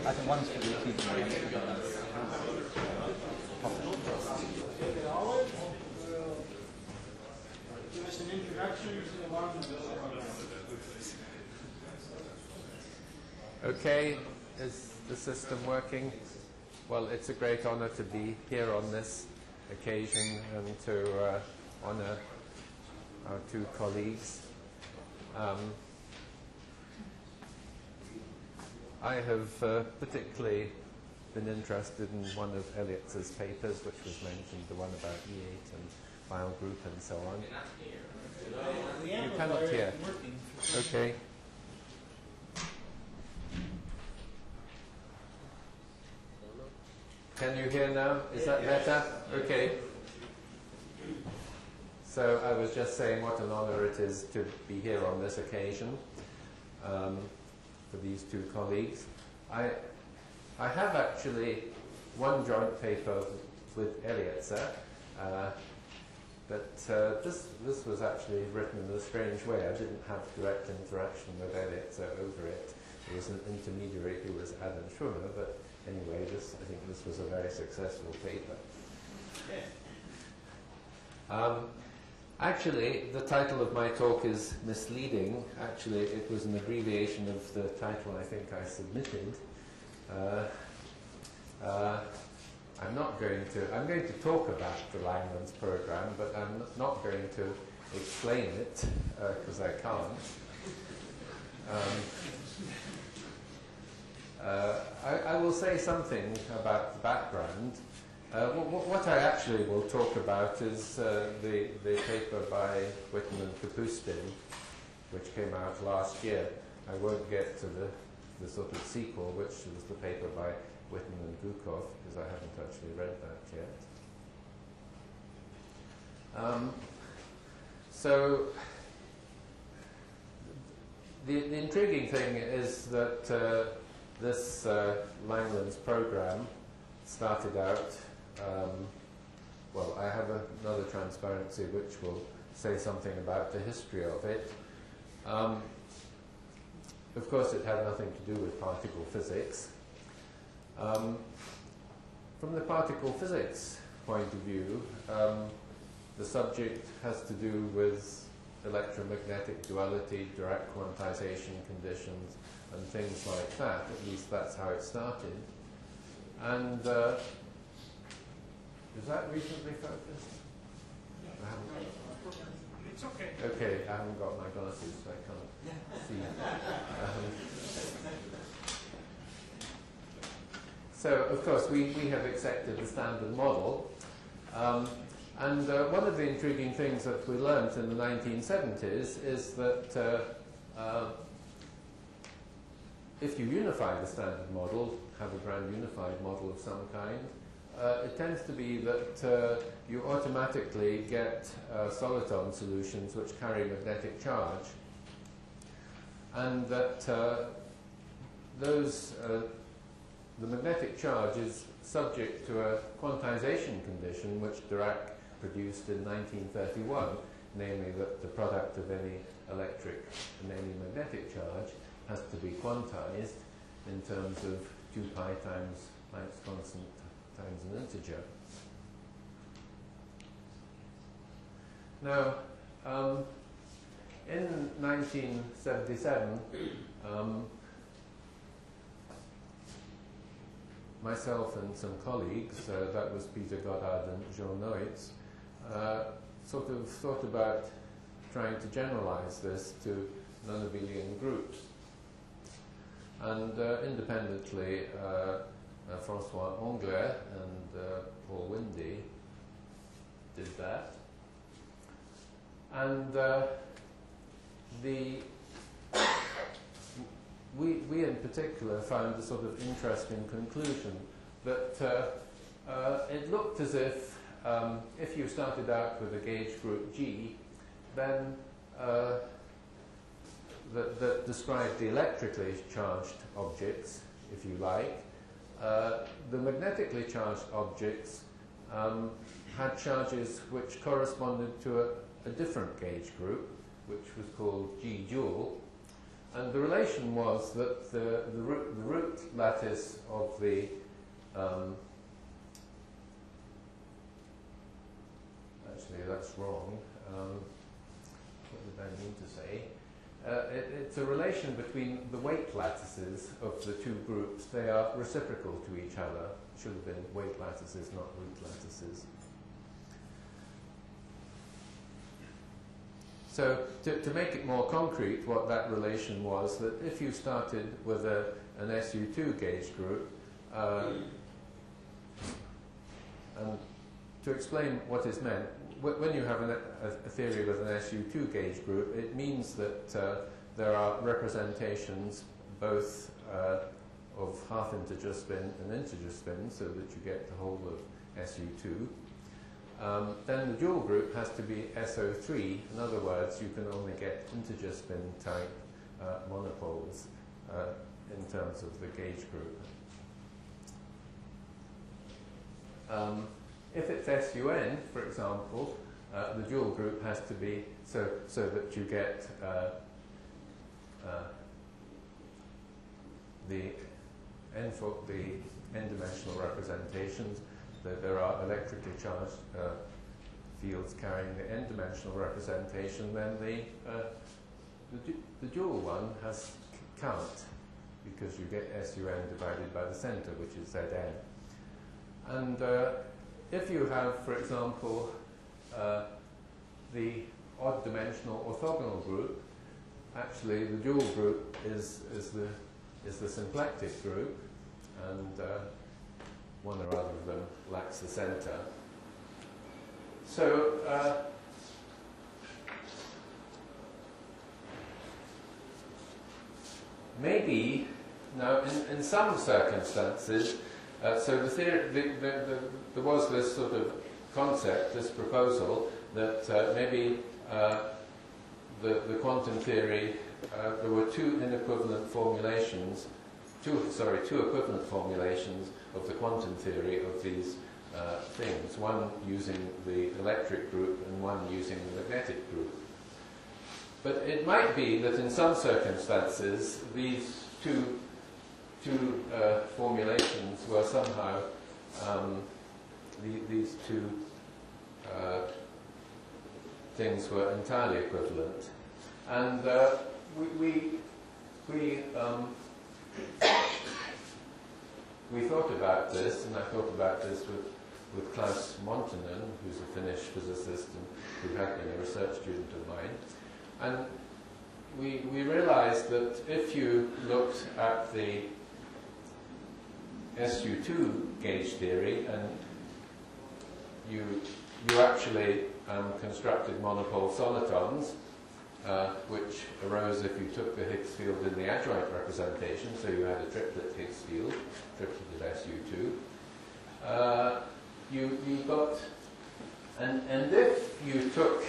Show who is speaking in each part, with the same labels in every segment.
Speaker 1: I think one's for the acute and one's for the
Speaker 2: Give us an introduction to the Langlands program.
Speaker 3: Okay, is the system working? Well, it's a great honor to be here on this occasion and to honor our two colleagues. I have particularly been interested in one of Elliott's papers, which was mentioned, the one about E8 and file group and so on. You cannot hear. Okay. Can you hear now? Is that better? Okay. So I was just saying what an honor it is to be here on this occasion for these two colleagues. I have actually one joint paper with Elliot, but this was actually written in a strange way. I didn't have direct interaction with Elliot over it. It was an intermediary who was Adam Schwimmer, but anyway, I think this was a very successful paper. Actually, the title of my talk is misleading. Actually, it was an abbreviation of the title I think I submitted. I'm going to talk about the Langlands program, but I'm not going to explain it, because I can't. I will say something about the background. What I actually will talk about is the paper by Whitman and Kapustin, which came out last year. I won't get to the sort of sequel, which was the paper by Whitman and Gukov, because I haven't actually read that yet. So the intriguing thing is that this Langlands program started out, well, I have another transparency which will say something about the history of it. Of course, it had nothing to do with particle physics. From the particle physics point of view, the subject has to do with electromagnetic duality, direct quantization conditions, and things like that. At least that's how it started. And is that reasonably focused?
Speaker 2: It's okay.
Speaker 3: Okay, I haven't got my glasses, so I can't see. So, of course, we have accepted the standard model. And one of the intriguing things that we learned in the 1970s is that if you unify the standard model, have a grand unified model of some kind, it tends to be that you automatically get soliton solutions which carry magnetic charge, and that the magnetic charge is subject to a quantization condition which Dirac produced in 1931, namely that the product of any electric and any magnetic charge has to be quantized in terms of 2 pi times Planck's constant times an integer. Now, in 1977, myself and some colleagues, that was Peter Goddard and Jean Neutz, sort of thought about trying to generalize this to non-abelian groups. And independently, François Englert and Paul Windy did that. And we in particular found a sort of interesting conclusion that it looked as if you started out with a gauge group G, then that described the electrically charged objects, if you like. The magnetically charged objects had charges which corresponded to a different gauge group, which was called G dual. And the relation was that the root root lattice of the actually that's wrong. What did I mean to say? It's a relation between the weight lattices of the two groups. They are reciprocal to each other. Should have been weight lattices, not root lattices. So to make it more concrete, what that relation was, that if you started with an SU2 gauge group, and to explain what is meant, when you have a theory with an SU2 gauge group, it means that there are representations both of half integer spin and integer spin, so that you get the whole of SU2. Then the dual group has to be SO3. In other words, you can only get integer spin type monopoles in terms of the gauge group. If it's SUN, for example, the dual group has to be so that you get the n-dimensional representations, that there are electrically charged fields carrying the n-dimensional representation, then the dual one has count, because you get SUN divided by the center, which is Zn. And if you have, for example, the odd-dimensional orthogonal group, actually the dual group is the symplectic group, and one or other of them lacks the center. So maybe now in some circumstances, so the theory, there was this sort of concept, this proposal that maybe the quantum theory, there were two equivalent formulations of the quantum theory of these things, one using the electric group and one using the magnetic group. But it might be that in some circumstances these two formulations were somehow these two things were entirely equivalent, and we thought about this, and I thought about this with Klaus Montanen, who's a Finnish physicist and who had been a research student of mine, and we realized that if you looked at the SU2 gauge theory and you actually constructed monopole solitons, which arose if you took the Higgs field in the adjoint representation, so you had a triplet Higgs field, triplet SU2. You got, and if you took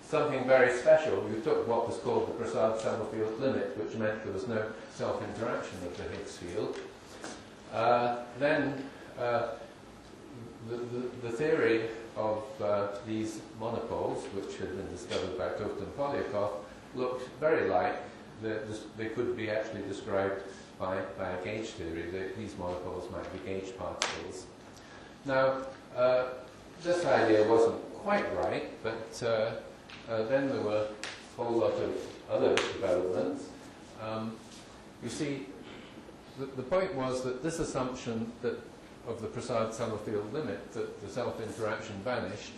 Speaker 3: something very special, you took what was called the Prasad-Summerfield limit, which meant there was no self-interaction of the Higgs field, then the theory of these monopoles, which had been discovered by Koft and Polyakov, looked very like they could be actually described by a gauge theory. These monopoles might be gauge particles. Now, this idea wasn't quite right, but then there were a whole lot of other developments. You see, the point was that this assumption that of the Prasad-Summerfield limit, that the self-interaction vanished,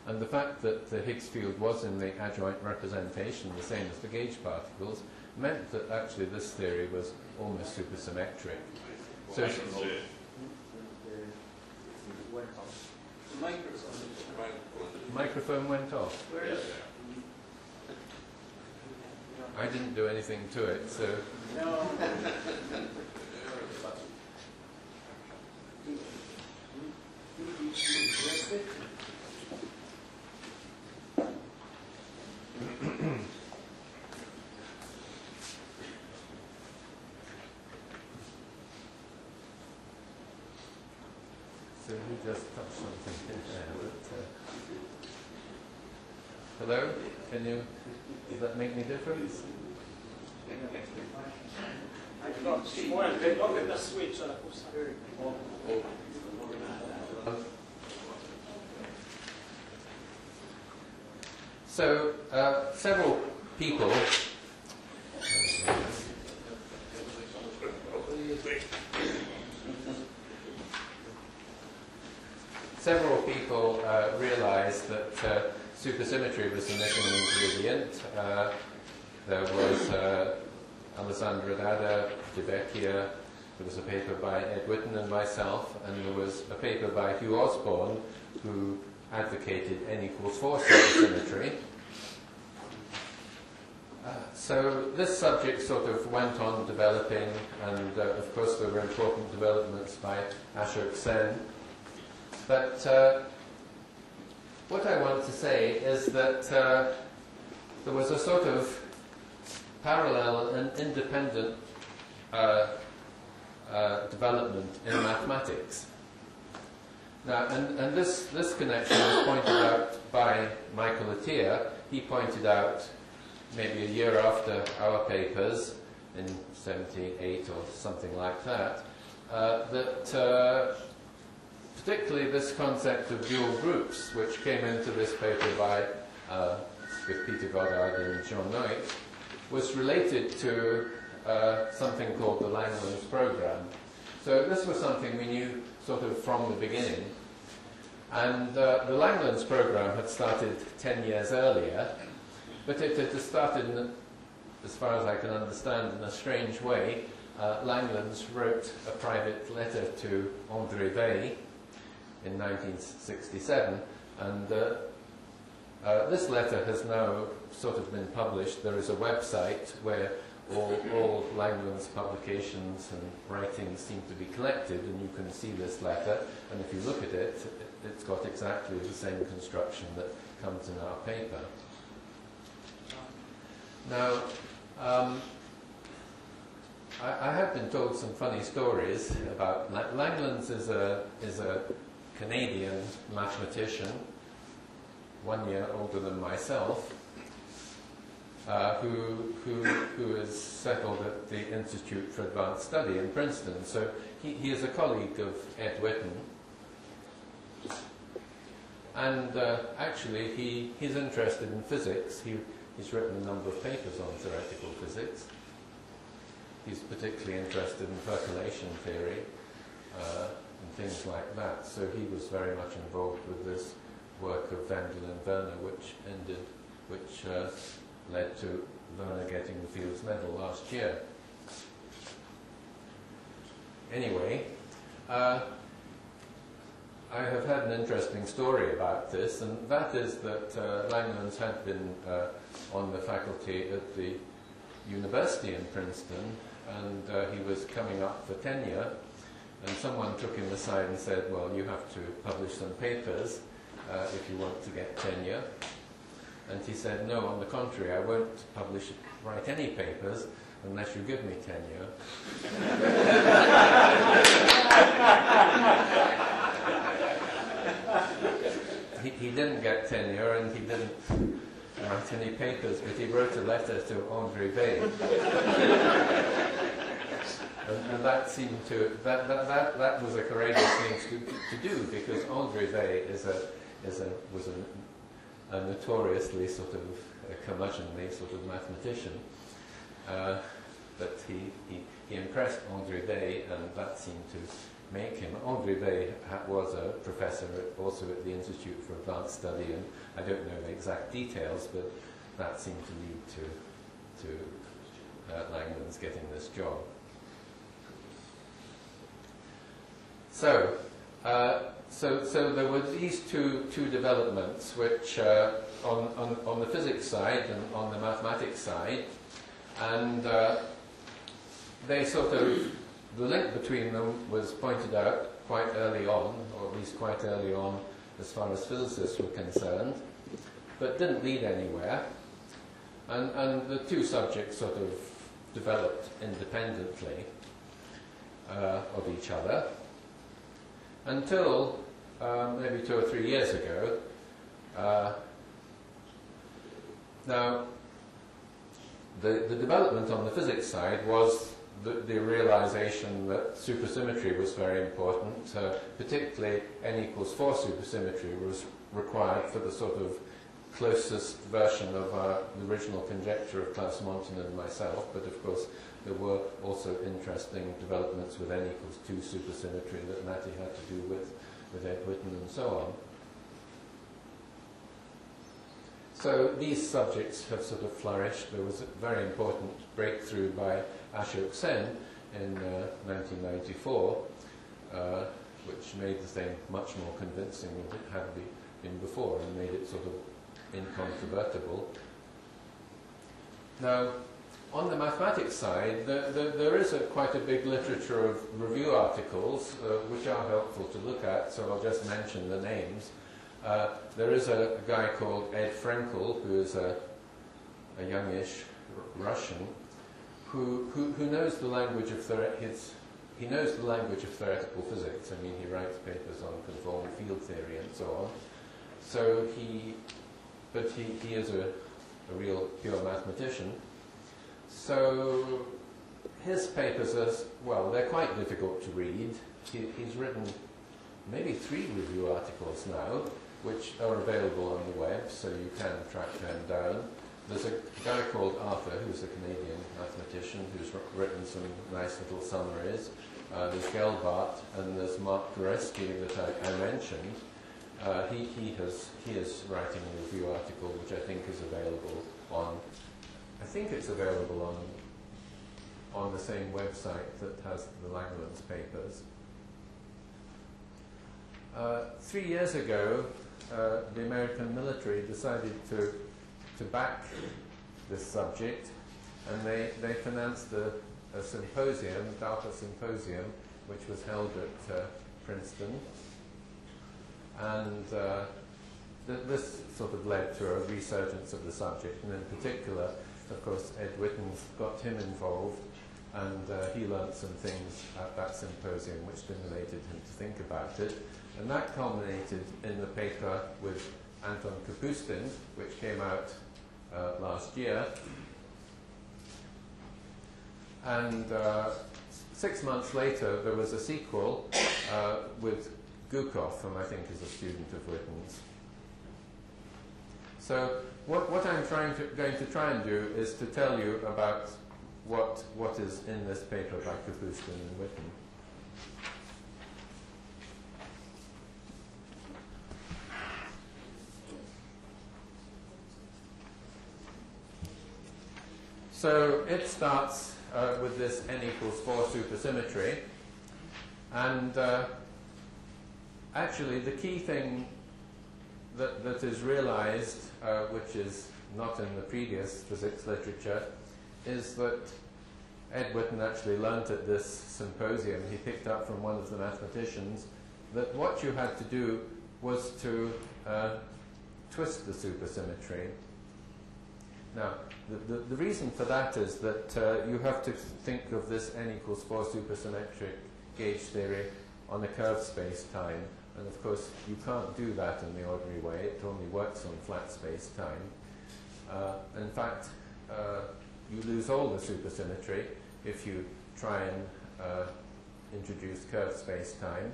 Speaker 3: and the fact that the Higgs field was in the adjoint representation, the same as the gauge particles, meant that actually this theory was almost supersymmetric. So
Speaker 4: the
Speaker 3: microphone went off.
Speaker 2: Where is it?
Speaker 3: I didn't do anything to it, so...
Speaker 2: No.
Speaker 3: So we just touched something there. Hello? Does that make any difference? So, several people realized that supersymmetry was the missing ingredient. There was Alessandro Dada, Givat, there was a paper by Ed Witten and myself, and there was a paper by Hugh Osborne who advocated N=4 supersymmetry. So this subject sort of went on developing, and of course there were important developments by Ashok Sen. But what I want to say is that there was a sort of parallel and independent development in mathematics. Now, and this connection was pointed out by Michael Atiyah. He pointed out, maybe a year after our papers, in 78 or something like that, that particularly this concept of dual groups, which came into this paper by with Peter Goddard and John Noit, was related to something called the Langlands program. So this was something we knew sort of from the beginning. And the Langlands program had started 10 years earlier, but it had started, as far as I can understand, in a strange way. Langlands wrote a private letter to André Weil in 1967, and this letter has now sort of been published. There is a website where all Langlands publications and writings seem to be collected, and you can see this letter, and if you look at it, it's got exactly the same construction that comes in our paper. Now, I have been told some funny stories about Langlands. Is a Canadian mathematician, 1 year older than myself, who is settled at the Institute for Advanced Study in Princeton. So he is a colleague of Ed Witten, and actually he's interested in physics. He's written a number of papers on theoretical physics. He's particularly interested in percolation theory and things like that. So he was very much involved with this work of Wendell and Werner, which led to Werner getting the Fields Medal last year. Anyway, I have had an interesting story about this, and that is that Langlands had been on the faculty at the university in Princeton, and he was coming up for tenure, and someone took him aside and said, well, you have to publish some papers if you want to get tenure. And he said, no, on the contrary, I won't write any papers unless you give me tenure. He didn't get tenure, and he didn't write any papers, but he wrote a letter to André Weil. And that seemed to, that was a courageous thing to do, because André Weil was a notoriously sort of curmudgeonly sort of mathematician. But he impressed André Weil, and that seemed to make him. André Weil was a professor also at the Institute for Advanced Study, and I don't know the exact details, but that seemed to lead to Langlands getting this job. So there were these two developments, which on the physics side and on the mathematics side, and they sort of, the link between them was pointed out quite early on, or at least quite early on as far as physicists were concerned, but didn't lead anywhere. And the two subjects sort of developed independently of each other until maybe 2 or 3 years ago. Now, the development on the physics side was the realization that supersymmetry was very important, particularly n equals 4 supersymmetry was required for the sort of closest version of the original conjecture of Klaus Monton and myself, but of course there were also interesting developments with n equals 2 supersymmetry that Matty had to do with Ed Witten and so on. So these subjects have sort of flourished. There was a very important breakthrough by Ashok Sen in 1994, which made the thing much more convincing than it had been before and made it sort of incontrovertible. Now, on the mathematics side, there is quite a big literature of review articles which are helpful to look at, so I'll just mention the names. There is a guy called Ed Frankel, who is a youngish Russian, who knows the language of he knows the language of theoretical physics. I mean, he writes papers on conformal field theory and so on. So he is a real pure mathematician. So his papers are, well, they're quite difficult to read. He's written maybe 3 review articles now, which are available on the web, so you can track them down. There's a guy called Arthur, who's a Canadian mathematician, who's written some nice little summaries. There's Gelbart, and there's Mark Goreski that I mentioned. He is writing a review article, which I think is available on, I think it's available on the same website that has the Langlands papers. 3 years ago, the American military decided to back this subject, and they financed a symposium, DARPA symposium, which was held at Princeton. And this sort of led to a resurgence of the subject, and in particular, of course, Ed Witten got him involved, and he learnt some things at that symposium which stimulated him to think about it. And that culminated in the paper with Anton Kapustin, which came out last year. And 6 months later, there was a sequel with Gukov, whom I think is a student of Witten's. So what I'm going to try and do is to tell you about what is in this paper by Kapustin and Witten. So it starts with this n equals 4 supersymmetry, and actually the key thing that is realized, which is not in the previous physics literature, is that Ed Witten actually learnt at this symposium, he picked up from one of the mathematicians, that what you had to do was to twist the supersymmetry. Now, the reason for that is that you have to think of this n equals 4 supersymmetric gauge theory on a curved space-time. And of course, you can't do that in the ordinary way. It only works on flat space-time. In fact, you lose all the supersymmetry if you try and introduce curved space-time.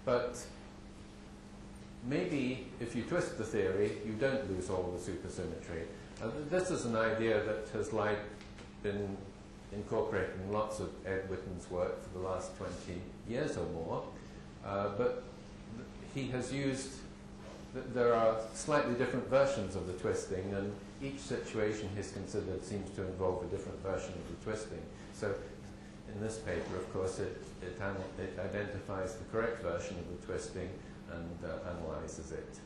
Speaker 3: But maybe if you twist the theory, you don't lose all the supersymmetry. This is an idea that has been incorporated in lots of Ed Witten's work for the last 20 years or more. But he has used, there are slightly different versions of the twisting, and each situation he's considered seems to involve a different version of the twisting. So in this paper, of course, it identifies the correct version of the twisting and analyzes it.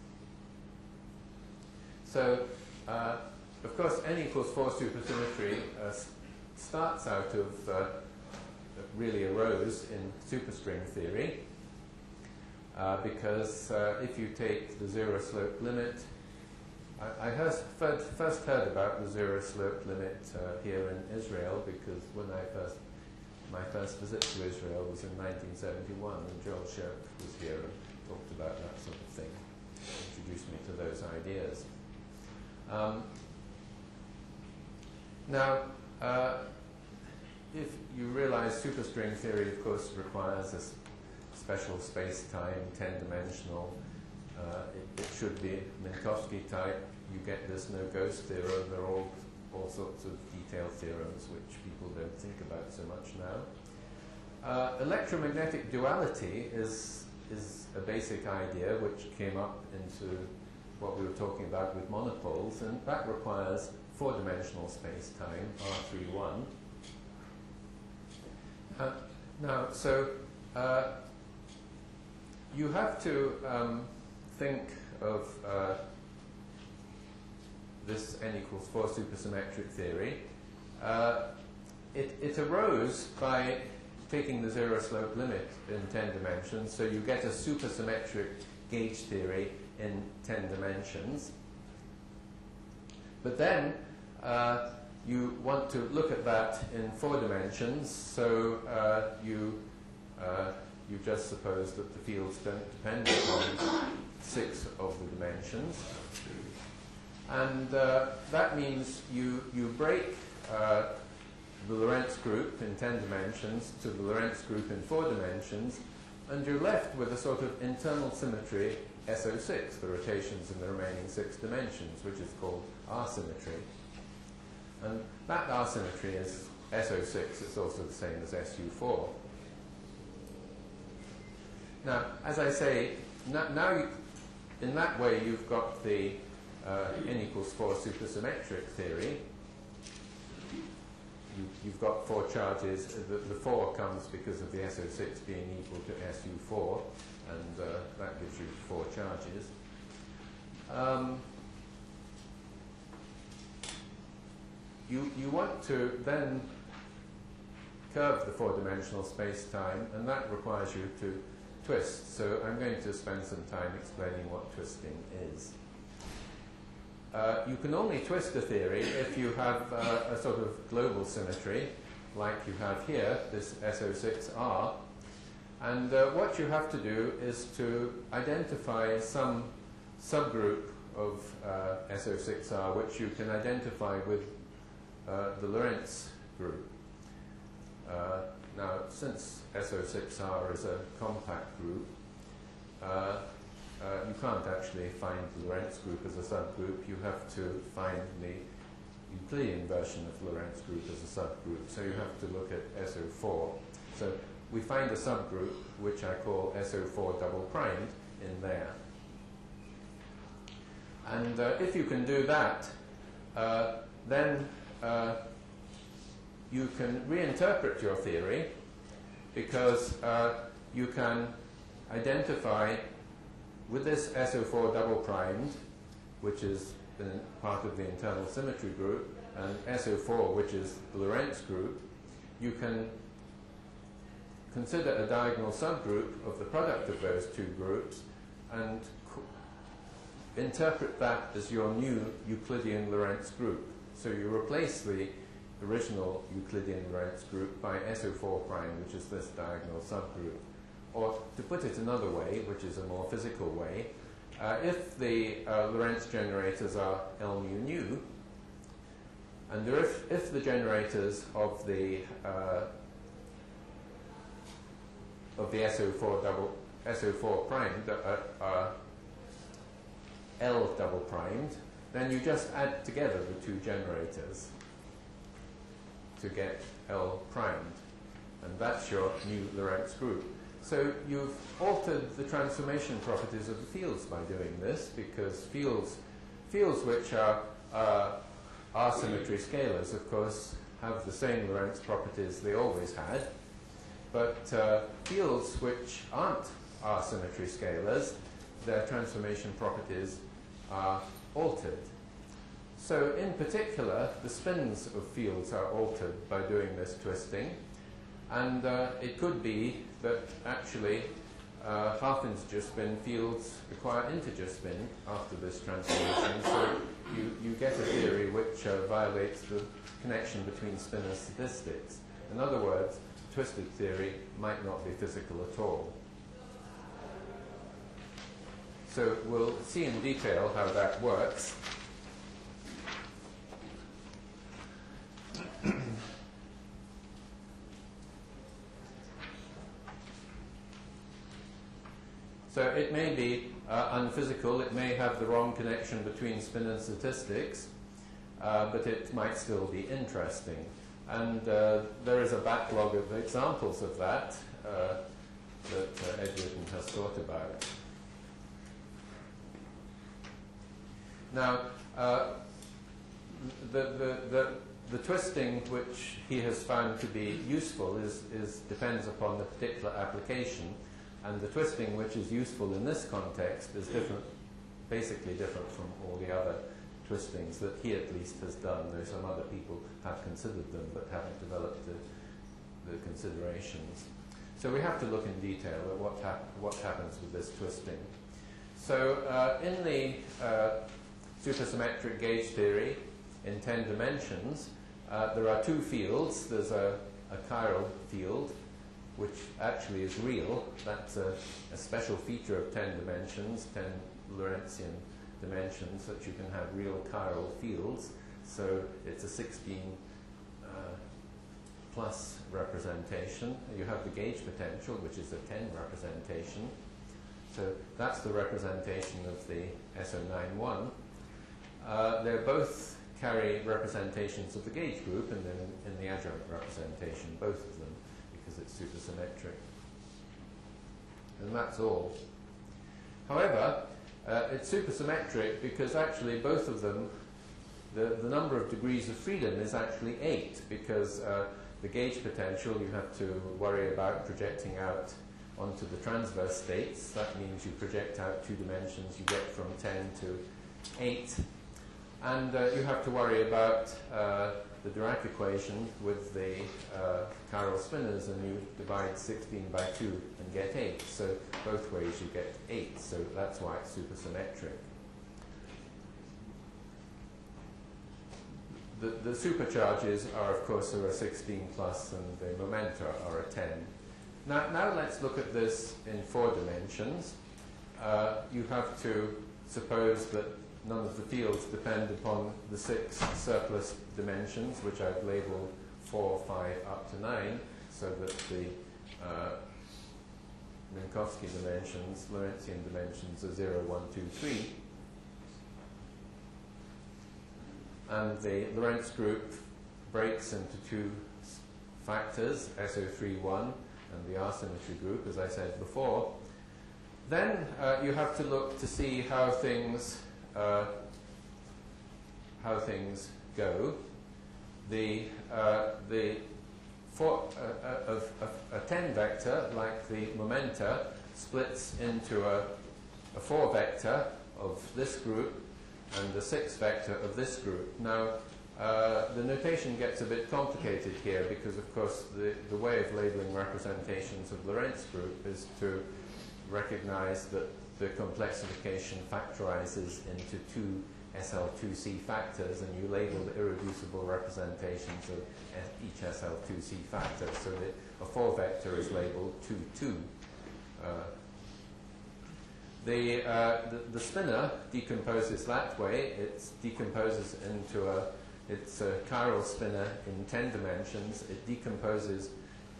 Speaker 3: So, of course, n equals 4 supersymmetry starts out of, really arose in superstring theory, because if you take the zero slope limit, I first heard about the zero slope limit here in Israel, because when my first visit to Israel was in 1971, and Joel Shirk was here and talked about that sort of thing, introduced me to those ideas. Now, if you realize superstring theory, of course, requires a special space-time, 10-dimensional. It should be Minkowski type. You get this no-ghost theorem. There are all sorts of detailed theorems which people don't think about so much now. Electromagnetic duality is a basic idea which came up into what we were talking about with monopoles, and that requires 4-dimensional space-time, R31. Now, so you have to think of this n equals 4 supersymmetric theory. It arose by taking the zero-slope limit in 10 dimensions, so you get a supersymmetric gauge theory in 10 dimensions. But then you want to look at that in 4 dimensions, so you just suppose that the fields don't depend upon 6 of the dimensions. And that means you break the Lorentz group in 10 dimensions to the Lorentz group in 4 dimensions, and you're left with a sort of internal symmetry SO6, the rotations in the remaining 6 dimensions, which is called R-symmetry. And that R-symmetry is SO6. It's also the same as SU4. Now, as I say, now in that way you've got the n equals 4 supersymmetric theory. You've got 4 charges. The 4 comes because of the SO6 being equal to SU4, and that gives you 4 charges. You want to then curve the 4-dimensional space-time, and that requires you to twist. So I'm going to spend some time explaining what twisting is. You can only twist a theory if you have a sort of global symmetry, like you have here, this SO6R. And what you have to do is to identify some subgroup of SO6R, which you can identify with the Lorentz group. Now, since SO6R is a compact group, you can't actually find the Lorentz group as a subgroup. You have to find the Euclidean version of the Lorentz group as a subgroup. So you have to look at SO4. So we find a subgroup which I call SO4 double primed in there. And if you can do that, then you can reinterpret your theory, because you can identify with this SO4 double primed, which is part of the internal symmetry group, and SO4, which is the Lorentz group, you can consider a diagonal subgroup of the product of those 2 groups and interpret that as your new Euclidean Lorentz group. So you replace the original Euclidean Lorentz group by SO4 prime, which is this diagonal subgroup. Or to put it another way, which is a more physical way, if the Lorentz generators are L mu nu, and if the generators of the SO4 primed are L double primed, then you just add together the 2 generators to get L primed, and that's your new Lorentz group. So you've altered the transformation properties of the fields by doing this, because fields which are R-symmetry scalars, of course, have the same Lorentz properties they always had, but fields which aren't R-symmetry scalars, their transformation properties are altered. So in particular, the spins of fields are altered by doing this twisting, and it could be that actually half-integer spin fields require integer spin after this transformation, so you get a theory which violates the connection between spin and statistics. In other words, twisted theory might not be physical at all. So we'll see in detail how that works. So it may be unphysical, it may have the wrong connection between spin and statistics, but it might still be interesting. And there is a backlog of examples of that that Edgerton has thought about. Now, the twisting which he has found to be useful depends upon the particular application, and the twisting which is useful in this context is basically different from all the other twistings that he at least has done, though some other people have considered them but haven't developed the considerations. So we have to look in detail at what happens with this twisting. So in the supersymmetric gauge theory in 10 dimensions, there are two fields. There's a chiral field, which actually is real. That's a special feature of 10 dimensions, 10 Lorentzian dimensions, that you can have real chiral fields. So it's a 16 plus representation. You have the gauge potential, which is a 10 representation. So that's the representation of the SO91. They both carry representations of the gauge group, and then in the adjunct representation, both of them, because it's supersymmetric. And that's all. However, it's supersymmetric because actually both of them, the number of degrees of freedom is actually 8, because the gauge potential you have to worry about projecting out onto the transverse states. That means you project out 2 dimensions, you get from 10 to 8. And you have to worry about the Dirac equation with the chiral spinners, and you divide 16 by 2 and get 8. So both ways you get 8, so that's why it's supersymmetric. The supercharges are, of course, are a 16 plus, and the momenta are a 10. Now let's look at this in 4 dimensions. You have to suppose that none of the fields depend upon the 6 surplus dimensions, which I've labeled 4, 5, up to 9, so that the Minkowski dimensions, Lorentzian dimensions, are 0, 1, 2, 3. And the Lorentz group breaks into 2 factors, SO31 and the R-symmetry group, as I said before. Then you have to look to see how things go. A 10 vector, like the momenta, splits into a 4 vector of this group and the 6 vector of this group. Now, the notation gets a bit complicated here because, of course, the way of labeling representations of Lorentz group is to recognize that the complexification factorizes into 2 SL2C factors, and you label the irreducible representations of each SL2C factor. So that a 4 vector is labeled 2, 2. The spinner decomposes that way. It decomposes into it's a chiral spinner in 10 dimensions. It decomposes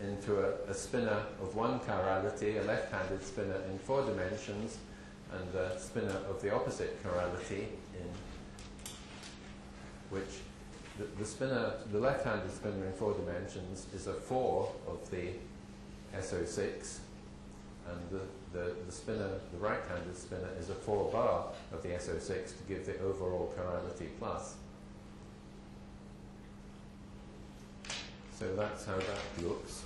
Speaker 3: into a spinner of 1 chirality, a left-handed spinner in 4 dimensions, and a spinner of the opposite chirality, in which the left-handed spinner in 4 dimensions is a 4 of the SO6, and the right-handed spinner is a 4 bar of the SO6 to give the overall chirality plus. So that's how that looks.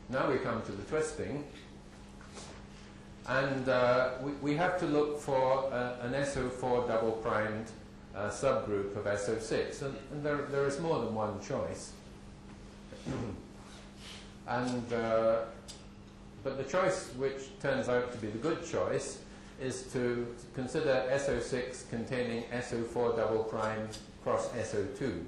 Speaker 3: Now we come to the twisting, and we have to look for an SO4 double-primed subgroup of SO6, and there is more than one choice. But the choice which turns out to be the good choice is to consider SO6 containing SO4 double-primed cross SO2.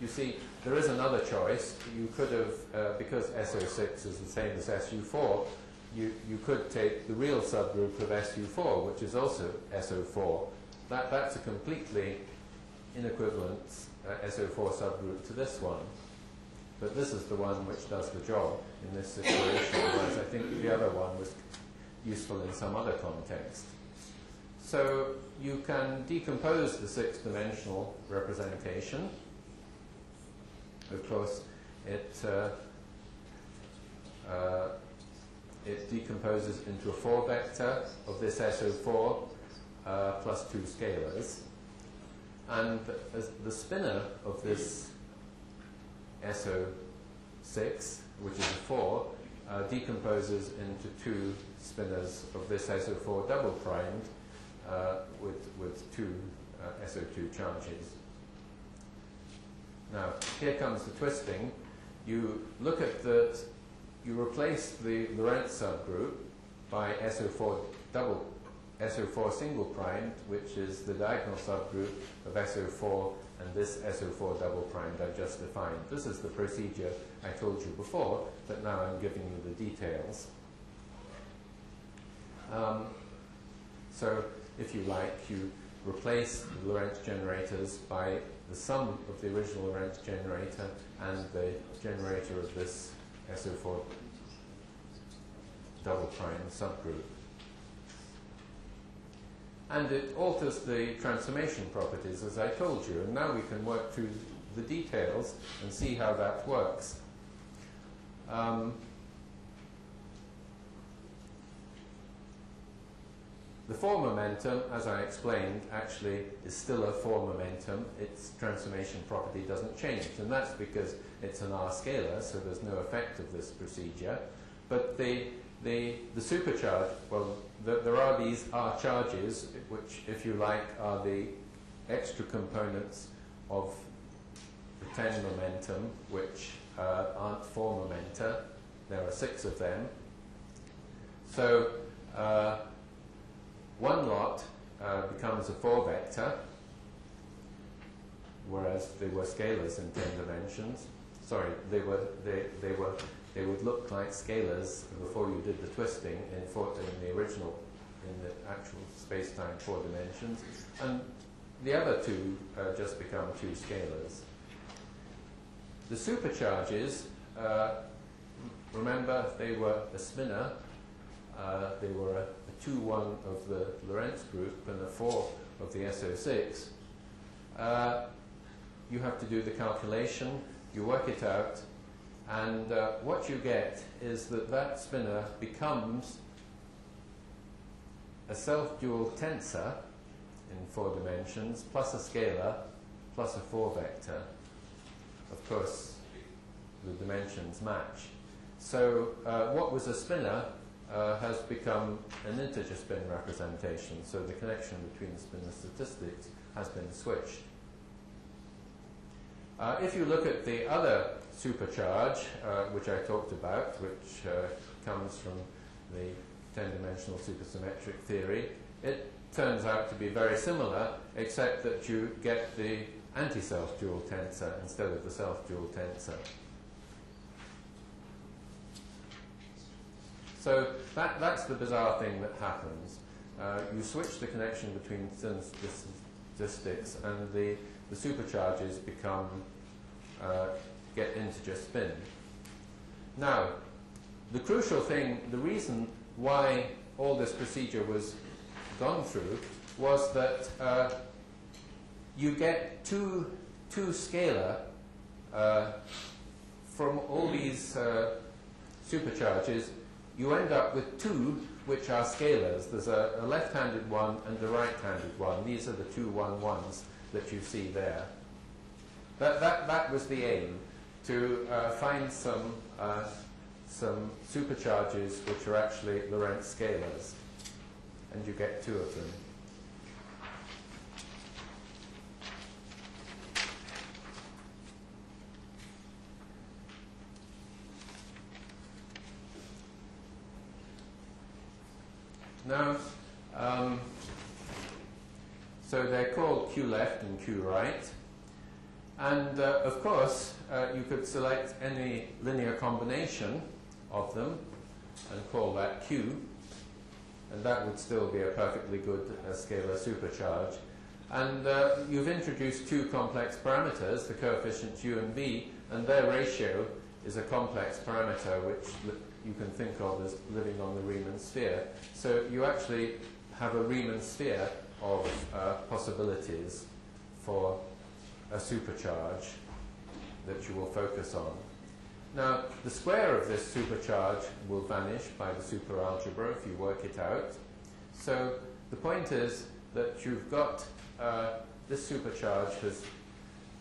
Speaker 3: You see, there is another choice. You could have, because SO6 is the same as SU4, you could take the real subgroup of SU4, which is also SO4. That's a completely inequivalent SO4 subgroup to this one. But this is the one which does the job in this situation, whereas I think the other one was useful in some other context. So you can decompose the six-dimensional representation. Of course, it decomposes into a 4-vector of this SO4 plus 2 scalars. And as the spinner of this SO6, which is a 4, decomposes into 2 spinners of this SO4 double primed with 2 SO2 charges. Now, here comes the twisting. You look at you replace the Lorentz subgroup by SO4 single primed, which is the diagonal subgroup of SO4 and this SO4 double primed I just defined. This is the procedure I told you before, but now I'm giving you the details. So, if you like, you replace the Lorentz generators by the sum of the original Lorentz generator and the generator of this SO4 double prime subgroup. And it alters the transformation properties, as I told you, and now we can work through the details and see how that works. The 4 momentum, as I explained, actually is still a 4 momentum. Its transformation property doesn't change, and that's because it's an R scalar, so there's no effect of this procedure. But the supercharge, well, there are these R charges, which, if you like, are the extra components of the 10 momentum, which aren't 4 momenta. There are 6 of them. So one lot becomes a 4 vector, whereas they were scalars in 10 dimensions. Sorry, they would look like scalars before you did the twisting in the actual space-time 4 dimensions, and the other 2 just become 2 scalars. The supercharges, remember, they were a spinner. They were a 2-1 of the Lorentz group and a 4 of the SO6. You have to do the calculation, you work it out, and what you get is that spinner becomes a self-dual tensor in 4 dimensions, plus a scalar, plus a 4 vector. Of course, the dimensions match. So what was a spinner has become an integer spin representation, so the connection between the spinner statistics has been switched. If you look at the other supercharge, which I talked about, which comes from the 10-dimensional supersymmetric theory, it turns out to be very similar, except that you get the anti-self-dual tensor instead of the self-dual tensor. So that's the bizarre thing that happens. You switch the connection between statistics, and the supercharges get integer spin. Now, the crucial thing, the reason why all this procedure was gone through, was that you get two scalar from all these supercharges. You end up with 2 which are scalars. There's a left-handed one and a right-handed one. These are the 2 1-1s that you see there. That was the aim, to find some supercharges which are actually Lorentz scalars, and you get 2 of them. Now, so they're called Q left and Q right. And of course, you could select any linear combination of them and call that Q, and that would still be a perfectly good scalar supercharge. And you've introduced two complex parameters, the coefficients u and v, and their ratio is a complex parameter which you can think of as living on the Riemann sphere. So you actually have a Riemann sphere of possibilities for a supercharge that you will focus on. Now, the square of this supercharge will vanish by the superalgebra if you work it out. So the point is that you've got this supercharge has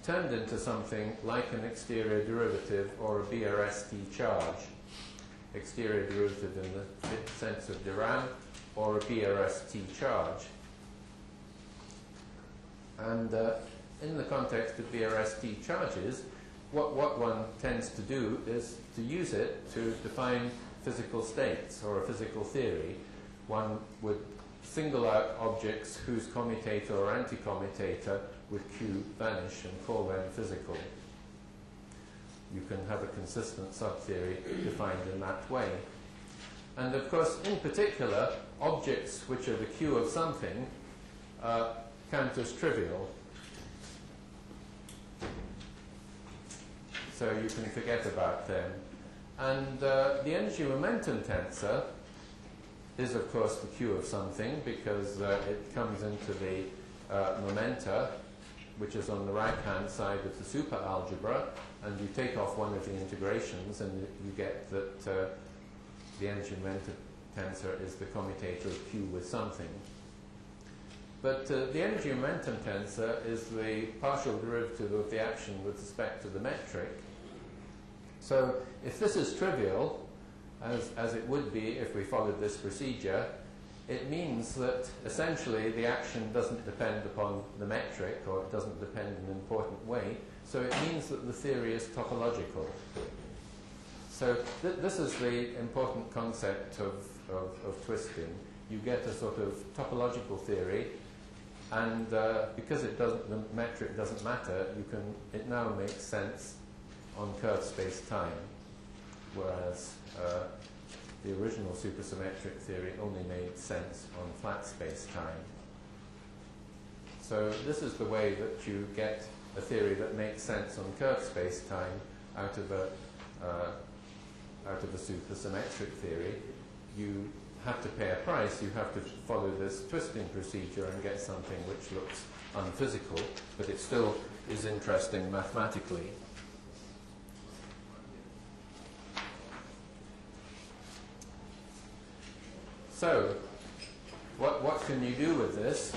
Speaker 3: turned into something like an exterior derivative or a BRST charge. Exterior derivative in the sense of Dirac, or a BRST charge. And in the context of BRST charges, what one tends to do is to use it to define physical states or a physical theory. One would single out objects whose commutator or anticommutator with Q vanish and call them physical. You can have a consistent subtheory defined in that way. And of course, in particular, objects which are the Q of something count as trivial. So you can forget about them. And the energy momentum tensor is, of course, the Q of something because it comes into the momenta, which is on the right-hand side of the superalgebra, and you take off one of the integrations and you get that the energy momentum tensor is the commutator of Q with something. But the energy momentum tensor is the partial derivative of the action with respect to the metric. So if this is trivial, as it would be if we followed this procedure, it means that essentially the action doesn't depend upon the metric, or it doesn't depend in an important way. So it means that the theory is topological. So this is the important concept of twisting. You get a sort of topological theory, and because the metric doesn't matter, it now makes sense on curved space-time, whereas the original supersymmetric theory only made sense on flat space-time. So this is the way that you get a theory that makes sense on curved space-time out of a supersymmetric theory. You have to pay a price. You have to follow this twisting procedure and get something which looks unphysical, but it still is interesting mathematically. So, what can you do with this?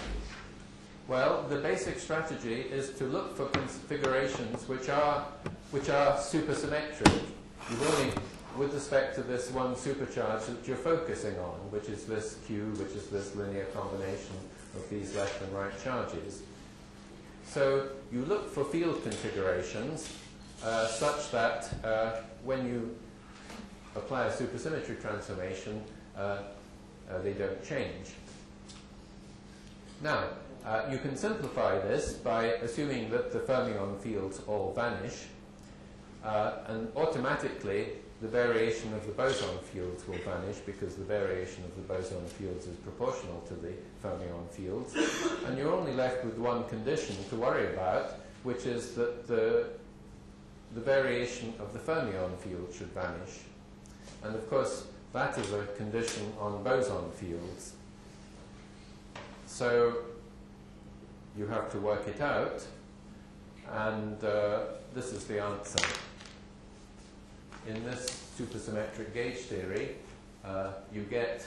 Speaker 3: Well, the basic strategy is to look for configurations which are supersymmetric. You've only, with respect to this one supercharge that you're focusing on, which is this Q, which is this linear combination of these left and right charges. So you look for field configurations such that when you apply a supersymmetry transformation, they don't change. Now, you can simplify this by assuming that the fermion fields all vanish, and automatically the variation of the boson fields will vanish because the variation of the boson fields is proportional to the fermion fields, and you're only left with one condition to worry about, which is that the variation of the fermion field should vanish. And of course, that is a condition on boson fields. So you have to work it out, and this is the answer. In this supersymmetric gauge theory, you get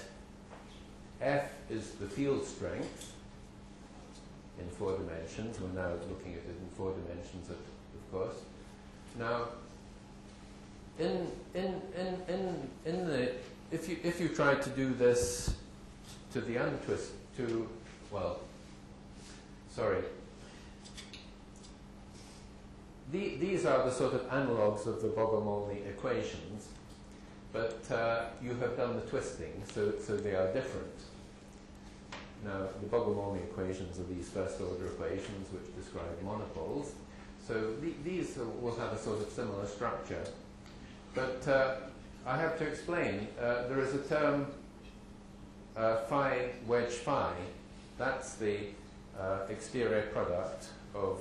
Speaker 3: F is the field strength in 4 dimensions. We're now looking at it in 4 dimensions, of course. Now, if you try to do this to the untwist these are the sort of analogues of the Bogomolny equations, but you have done the twisting, so they are different. Now, the Bogomolny equations are these first-order equations which describe monopoles, so these will have a sort of similar structure. But I have to explain, there is a term phi wedge phi. That's the exterior product of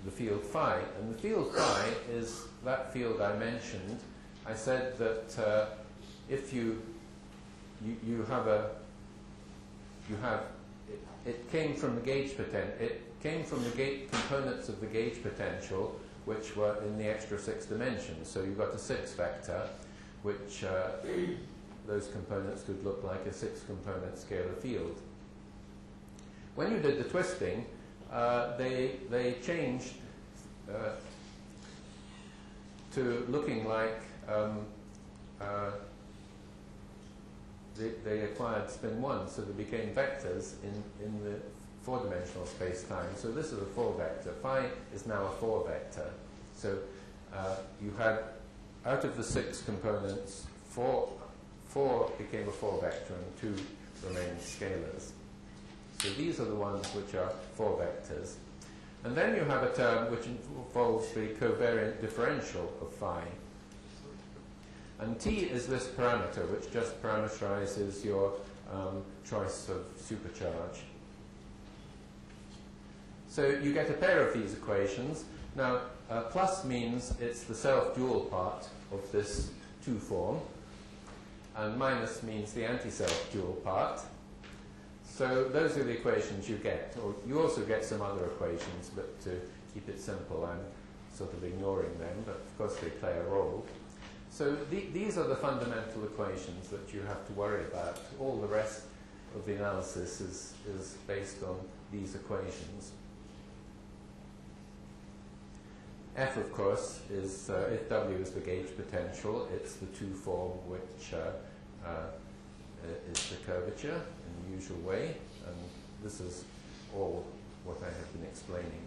Speaker 3: the field phi. And the field phi is that field I mentioned. I said that if you have it came from the gauge potential. It came from the components of the gauge potential, which were in the extra 6 dimensions. So you've got a 6 vector, which those components could look like a 6-component scalar field. When you did the twisting, they changed to looking like they acquired spin 1, so they became vectors in the 4-dimensional space-time. So this is a 4-vector. Phi is now a 4-vector. So you had, out of the 6 components, 4 became a 4-vector and 2 remained scalars. So these are the ones which are 4 vectors. And then you have a term which involves the covariant differential of phi. And t is this parameter which just parameterizes your choice of supercharge. So you get a pair of these equations. Now, plus means it's the self-dual part of this 2 form, and minus means the anti-self-dual part. So those are the equations you get. Or you also get some other equations, but to keep it simple, I'm sort of ignoring them, but of course they play a role. So these are the fundamental equations that you have to worry about. All the rest of the analysis is based on these equations. F, of course, is, if W is the gauge potential, it's the 2 form which is the curvature in the usual way. And this is all what I have been explaining.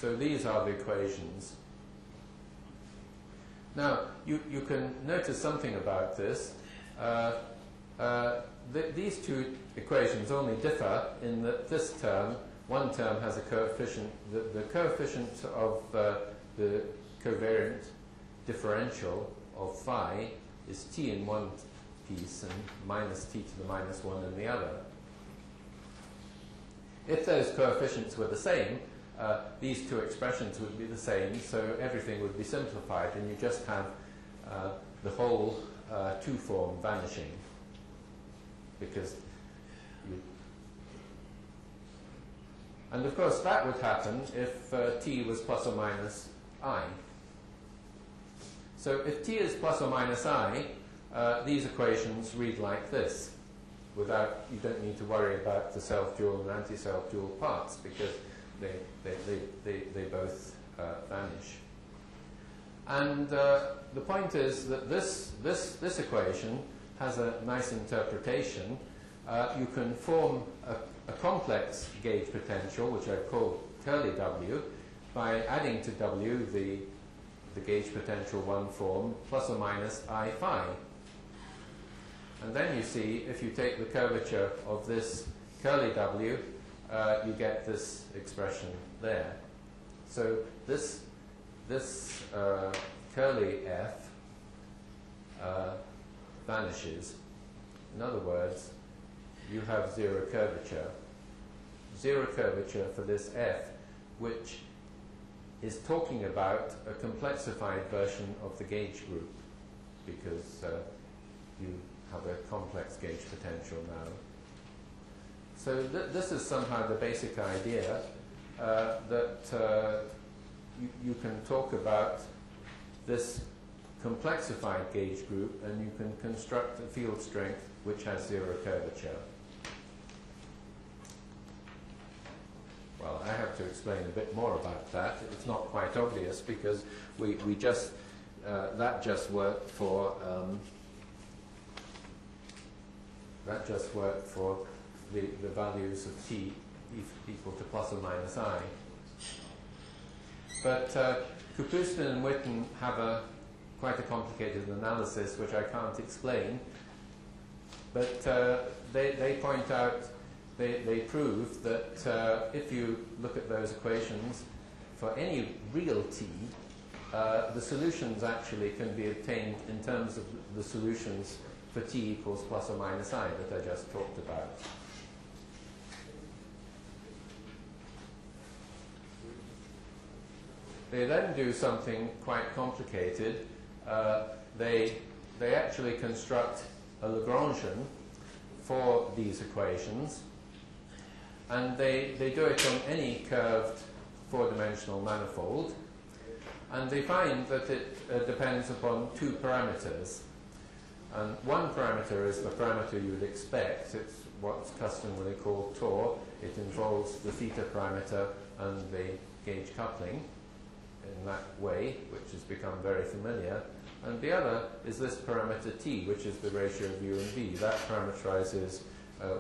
Speaker 3: So these are the equations. Now, you can notice something about this. These 2 equations only differ in that this term, one term has a coefficient, the coefficient of the covariant differential of phi is t in one piece and minus t to the minus 1 in the other. If those coefficients were the same, these 2 expressions would be the same, so everything would be simplified, and you just have the whole 2 form vanishing, because and of course that would happen if t was plus or minus I. So if t is plus or minus I, these equations read like this. You don't need to worry about the self-dual and anti-self-dual parts, because they both vanish. And the point is that this equation has a nice interpretation. You can form a complex gauge potential, which I call curly W, by adding to W the gauge potential 1 form plus or minus I phi. And then you see, if you take the curvature of this curly W, you get this expression there. So this curly F vanishes. In other words, you have zero curvature for this F, which is talking about a complexified version of the gauge group, because you have a complex gauge potential now. So this is somehow the basic idea that you can talk about this complexified gauge group, and you can construct a field strength which has zero curvature. Well, I have to explain a bit more about that. It's not quite obvious, because we just that just worked for the values of t equal to plus or minus I. But Kapustin and Witten have quite a complicated analysis which I can't explain. But they point out they prove that if you look at those equations for any real t, the solutions actually can be obtained in terms of the solutions for t equals plus or minus I that I just talked about. They then do something quite complicated. They actually construct a Lagrangian for these equations, and they do it on any curved four-dimensional manifold, and they find that it depends upon two parameters. And one parameter is the parameter you would expect. It's what's customarily called Tor. It involves the theta parameter and the gauge coupling in that way, which has become very familiar. And the other is this parameter T, which is the ratio of U and V. That parameterizes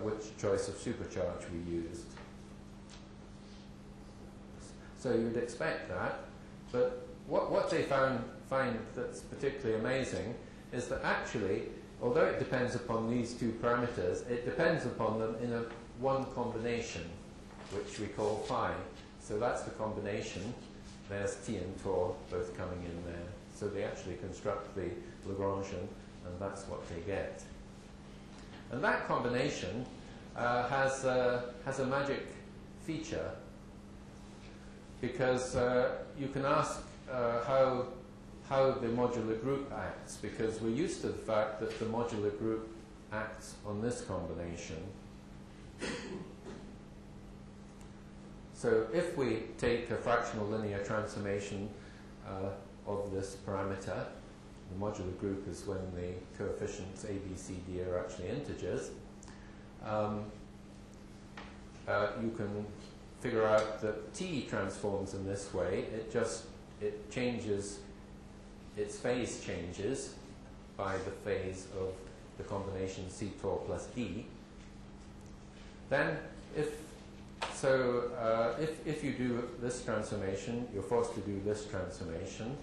Speaker 3: which choice of supercharge we used. So you'd expect that, but what they find that's particularly amazing is that actually, although it depends upon these two parameters, it depends upon them in one combination, which we call phi. So that's the combination. There's T and Tor both coming in there. So they actually construct the Lagrangian, and that's what they get. And that combination has a magic feature, because you can ask how the modular group acts, because we're used to the fact that the modular group acts on this combination. So if we take a fractional linear transformation of this parameter, the modular group is when the coefficients A, B, C, D are actually integers, you can figure out that T transforms in this way. It changes, its phase changes by the phase of the combination C Tor plus D. Then if you do this transformation, you're forced to do this transformation.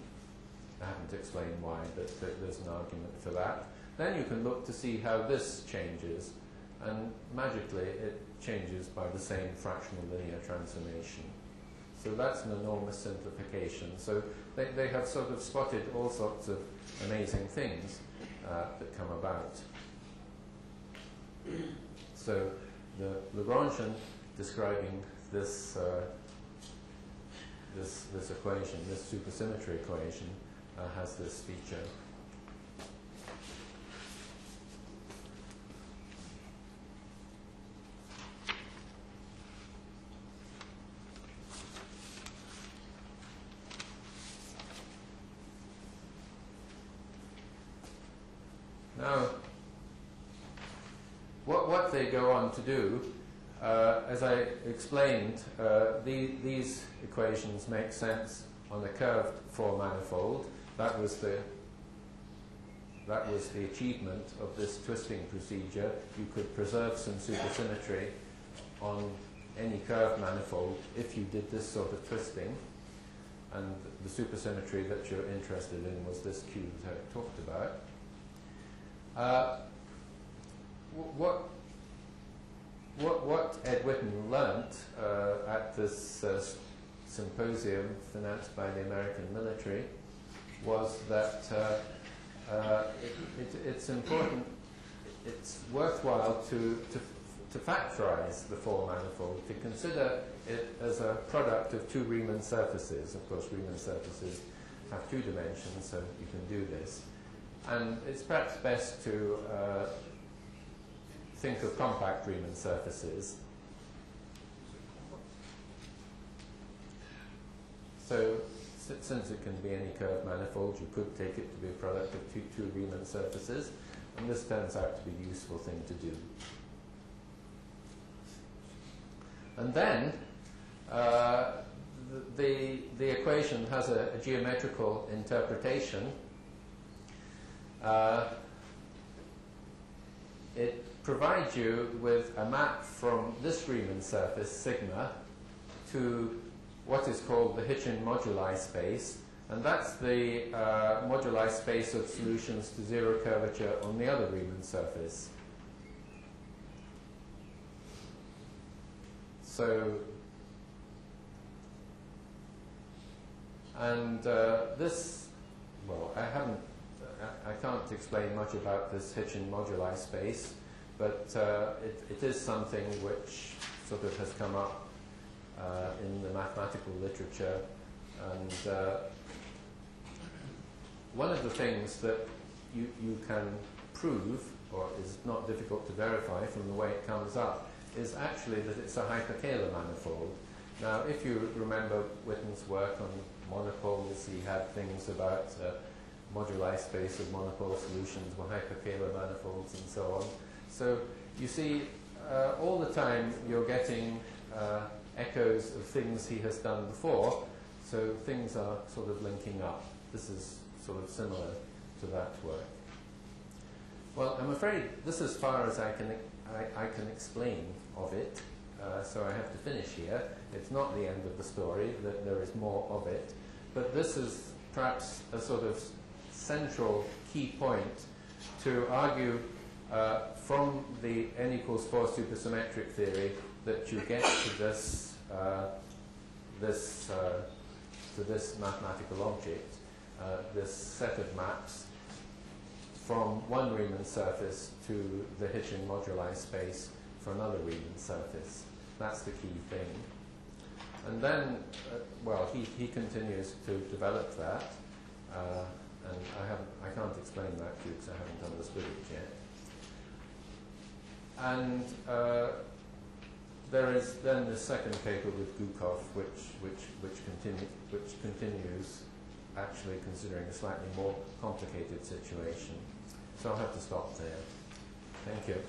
Speaker 3: I haven't explained why, but there's an argument for that. Then you can look to see how this changes, and magically it changes by the same fractional linear transformation. So that's an enormous simplification. So they have sort of spotted all sorts of amazing things that come about. So the Lagrangian describing this equation, this supersymmetry equation, has this feature. Now, what they go on to do, as I explained, these equations make sense on a curved four-manifold. That was the achievement of this twisting procedure. You could preserve some supersymmetry on any curved manifold if you did this sort of twisting. And the supersymmetry that you're interested in was this cube that I talked about. What Ed Witten learnt at this symposium financed by the American military was that it's important, it's worthwhile to factorize the four-manifold, to consider it as a product of two Riemann surfaces. Of course, Riemann surfaces have two dimensions, so you can do this. And it's perhaps best to think of compact Riemann surfaces. So, since it can be any curved manifold, you could take it to be a product of two Riemann surfaces, and this turns out to be the useful thing to do. And then, the equation has a geometrical interpretation. It provides you with a map from this Riemann surface, sigma, to what is called the Hitchin moduli space, and that's the moduli space of solutions to zero curvature on the other Riemann surface. This, well, I can't explain much about this Hitchin moduli space, but it is something which sort of has come up in the mathematical literature, and one of the things that you can prove, or is not difficult to verify from the way it comes up, is actually that it's a hyperkähler manifold. Now, if you remember Witten's work on monopoles, he had things about moduli space of monopole solutions were hyperkähler manifolds and so on. So you see, all the time you're getting echoes of things he has done before, so things are sort of linking up. This is sort of similar to that work. Well, I'm afraid this is as far as I can explain of it, so I have to finish here. It's not the end of the story, that there is more of it, but this is perhaps a sort of central key point to argue from the n equals 4 supersymmetric theory that you get to this this mathematical object, this set of maps from one Riemann surface to the Hitchin moduli space for another Riemann surface. That's the key thing. And then, well, he continues to develop that, and I can't explain that to you because I haven't understood it yet. And there is then the second paper with Gukov, which continues, actually considering a slightly more complicated situation. So I'll have to stop there. Thank you.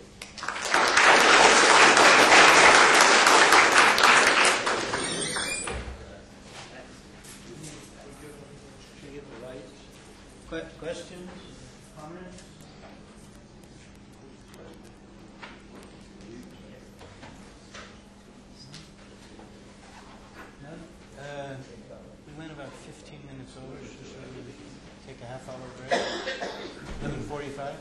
Speaker 2: Questions? Comments? None? We went about 15 minutes over, so should we take a half-hour break? 11:45?